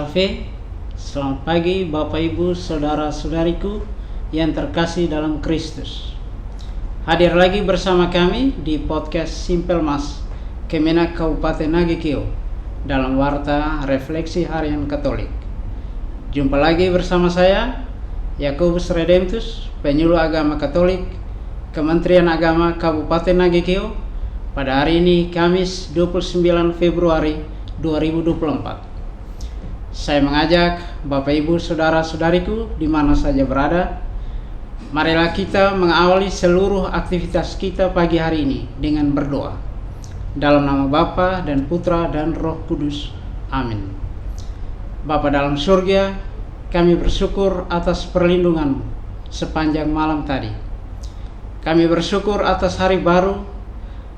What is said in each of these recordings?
Salve, selamat pagi Bapak Ibu Saudara-saudariku yang terkasih dalam Kristus. Hadir lagi bersama kami di podcast Simple Mas Kemenak Kabupaten Nagekeo dalam Warta Refleksi Harian Katolik. Jumpa lagi bersama saya, Yakobus Redemptus, Penyuluh Agama Katolik, Kementerian Agama Kabupaten Nagekeo, pada hari ini Kamis 29 Februari 2024. Saya mengajak Bapak Ibu Saudara-saudariku di mana saja berada, marilah kita mengawali seluruh aktivitas kita pagi hari ini dengan berdoa. Dalam nama Bapa dan Putra dan Roh Kudus. Amin. Bapa dalam surga, kami bersyukur atas perlindungan-Mu sepanjang malam tadi. Kami bersyukur atas hari baru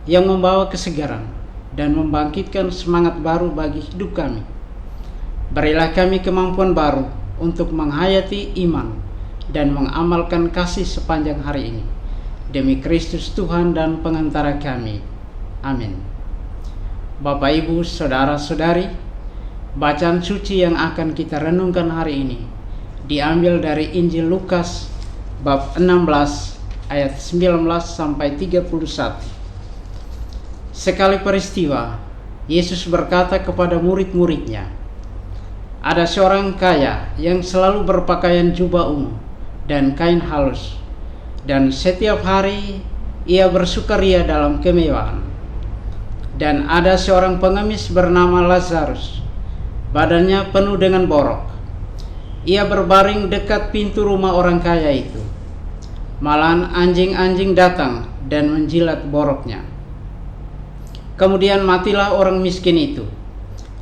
yang membawa kesegaran dan membangkitkan semangat baru bagi hidup kami. Berilah kami kemampuan baru untuk menghayati iman dan mengamalkan kasih sepanjang hari ini. Demi Kristus Tuhan dan pengantara kami. Amin. Bapak Ibu Saudara-saudari, bacaan suci yang akan kita renungkan hari ini diambil dari Injil Lukas bab 16 ayat 19 sampai 31. Sekali peristiwa, Yesus berkata kepada murid-muridnya, "Ada seorang kaya yang selalu berpakaian jubah ungu dan kain halus, dan setiap hari ia bersukaria dalam kemewahan. Dan ada seorang pengemis bernama Lazarus, badannya penuh dengan borok. Ia berbaring dekat pintu rumah orang kaya itu. Malahan anjing-anjing datang dan menjilat boroknya. Kemudian matilah orang miskin itu,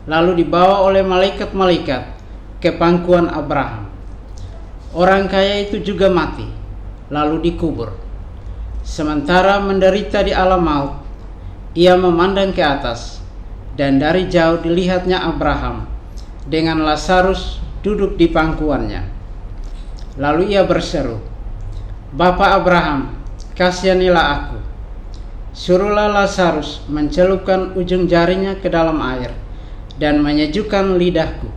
lalu dibawa oleh malaikat-malaikat ke pangkuan Abraham. Orang kaya itu juga mati, lalu dikubur. Sementara menderita di alam maut, ia memandang ke atas, dan dari jauh dilihatnya Abraham dengan Lazarus duduk di pangkuannya. Lalu ia berseru, 'Bapa Abraham, kasihanilah aku. Suruhlah Lazarus mencelupkan ujung jarinya ke dalam air dan menyejukkan lidahku,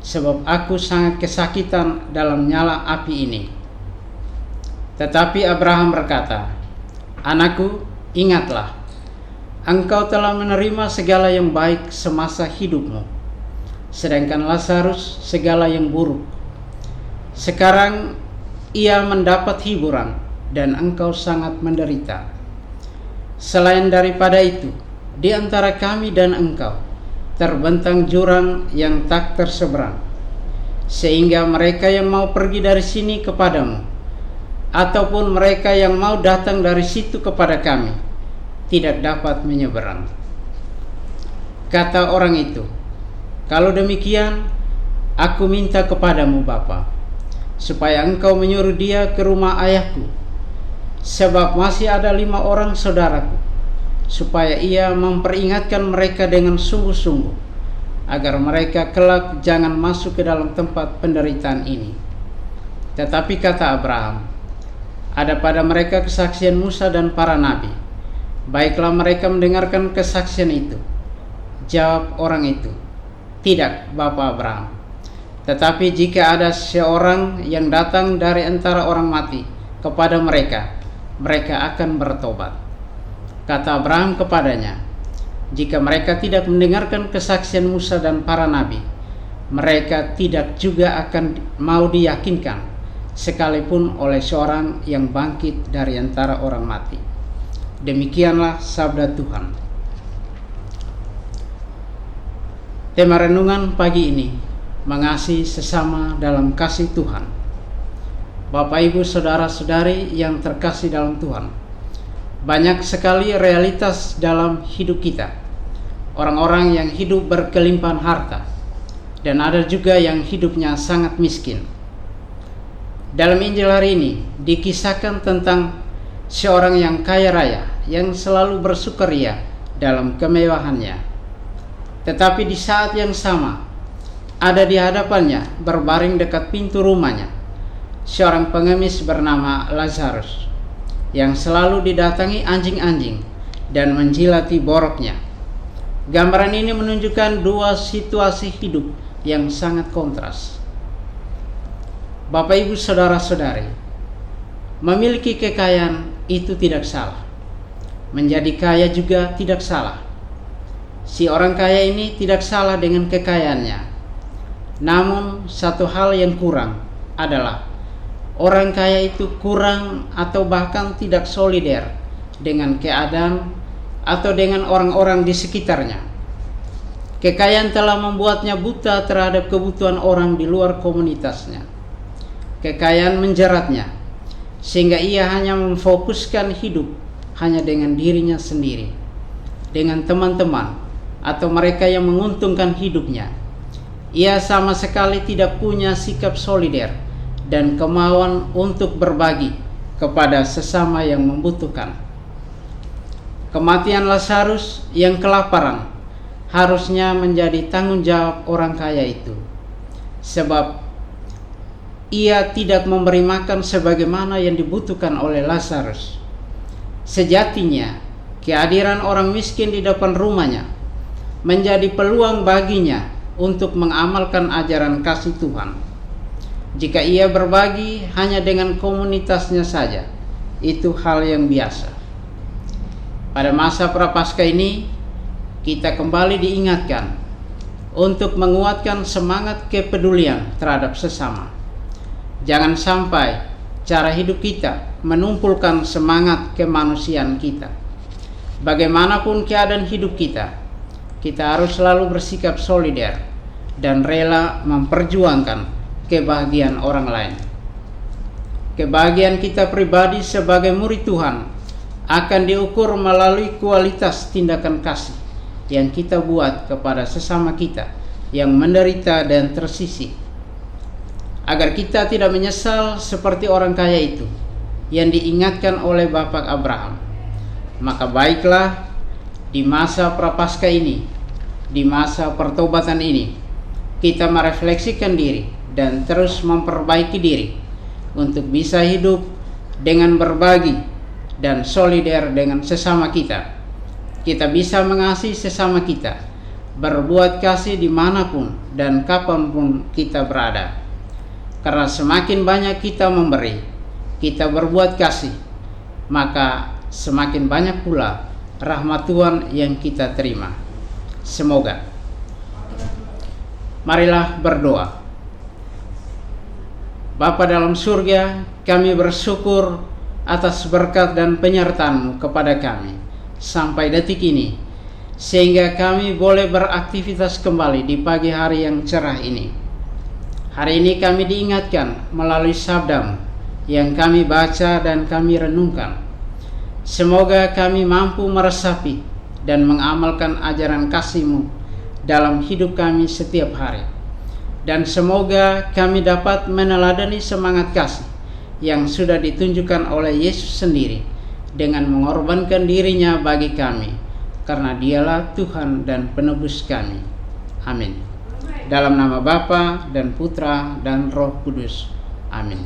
sebab aku sangat kesakitan dalam nyala api ini.' Tetapi Abraham berkata, 'Anakku, ingatlah, engkau telah menerima segala yang baik semasa hidupmu, sedangkan Lazarus segala yang buruk. Sekarang ia mendapat hiburan dan engkau sangat menderita. Selain daripada itu, di antara kami dan engkau terbentang jurang yang tak terseberang, sehingga mereka yang mau pergi dari sini kepadamu, ataupun mereka yang mau datang dari situ kepada kami, tidak dapat menyeberang.' Kata orang itu, 'Kalau demikian, aku minta kepadamu Bapa, supaya engkau menyuruh dia ke rumah ayahku, sebab masih ada 5 orang saudaraku, supaya ia memperingatkan mereka dengan sungguh-sungguh, agar mereka kelak jangan masuk ke dalam tempat penderitaan ini.' Tetapi kata Abraham, 'Ada pada mereka kesaksian Musa dan para nabi. Baiklah mereka mendengarkan kesaksian itu.' Jawab orang itu, 'Tidak, Bapa Abraham. Tetapi jika ada seorang yang datang dari antara orang mati kepada mereka, mereka akan bertobat.' Kata Abraham kepadanya, 'Jika mereka tidak mendengarkan kesaksian Musa dan para nabi, mereka tidak juga akan mau diyakinkan, sekalipun oleh seorang yang bangkit dari antara orang mati.' Demikianlah sabda Tuhan." Tema renungan pagi ini, mengasihi sesama dalam kasih Tuhan. Bapak Ibu Saudara-saudari yang terkasih dalam Tuhan, banyak sekali realitas dalam hidup kita. Orang-orang yang hidup berkelimpahan harta, dan ada juga yang hidupnya sangat miskin. Dalam Injil hari ini dikisahkan tentang seorang yang kaya raya yang selalu bersukaria dalam kemewahannya. Tetapi di saat yang sama, ada di hadapannya berbaring dekat pintu rumahnya seorang pengemis bernama Lazarus, yang selalu didatangi anjing-anjing dan menjilati boroknya. Gambaran ini menunjukkan dua situasi hidup yang sangat kontras. Bapak, Ibu, saudara-saudari, memiliki kekayaan itu tidak salah. Menjadi kaya juga tidak salah. Si orang kaya ini tidak salah dengan kekayaannya. Namun satu hal yang kurang adalah orang kaya itu kurang atau bahkan tidak solider dengan keadaan atau dengan orang-orang di sekitarnya. Kekayaan telah membuatnya buta terhadap kebutuhan orang di luar komunitasnya. Kekayaan menjeratnya sehingga ia hanya memfokuskan hidup hanya dengan dirinya sendiri, dengan teman-teman atau mereka yang menguntungkan hidupnya. Ia sama sekali tidak punya sikap solider dan kemauan untuk berbagi kepada sesama yang membutuhkan. Kematian Lazarus yang kelaparan harusnya menjadi tanggung jawab orang kaya itu, sebab ia tidak memberi makan sebagaimana yang dibutuhkan oleh Lazarus. Sejatinya, kehadiran orang miskin di depan rumahnya menjadi peluang baginya untuk mengamalkan ajaran kasih Tuhan. Jika ia berbagi hanya dengan komunitasnya saja, itu hal yang biasa. Pada masa Prapaskah ini, kita kembali diingatkan untuk menguatkan semangat kepedulian terhadap sesama. Jangan sampai cara hidup kita menumpulkan semangat kemanusiaan kita. Bagaimanapun keadaan hidup kita harus selalu bersikap solider dan rela memperjuangkan kebahagiaan orang lain. Kebahagiaan kita pribadi sebagai murid Tuhan akan diukur melalui kualitas tindakan kasih yang kita buat kepada sesama kita yang menderita dan tersisih, agar kita tidak menyesal seperti orang kaya itu yang diingatkan oleh Bapak Abraham. Maka baiklah, di masa Prapaskah ini, di masa pertobatan ini, kita merefleksikan diri dan terus memperbaiki diri untuk bisa hidup dengan berbagi dan solider dengan sesama kita. Kita bisa mengasihi sesama kita, berbuat kasih dimanapun dan kapanpun kita berada. Karena semakin banyak kita memberi, kita berbuat kasih, maka semakin banyak pula rahmat Tuhan yang kita terima. Semoga. Marilah berdoa. Bapa dalam surga, kami bersyukur atas berkat dan penyertaan-Mu kepada kami sampai detik ini, sehingga kami boleh beraktivitas kembali di pagi hari yang cerah ini. Hari ini kami diingatkan melalui sabda-Mu yang kami baca dan kami renungkan. Semoga kami mampu meresapi dan mengamalkan ajaran kasih-Mu dalam hidup kami setiap hari. Dan semoga kami dapat meneladani semangat kasih yang sudah ditunjukkan oleh Yesus sendiri dengan mengorbankan dirinya bagi kami, karena Dialah Tuhan dan penebus kami. Amin. Dalam nama Bapa dan Putra dan Roh Kudus. Amin.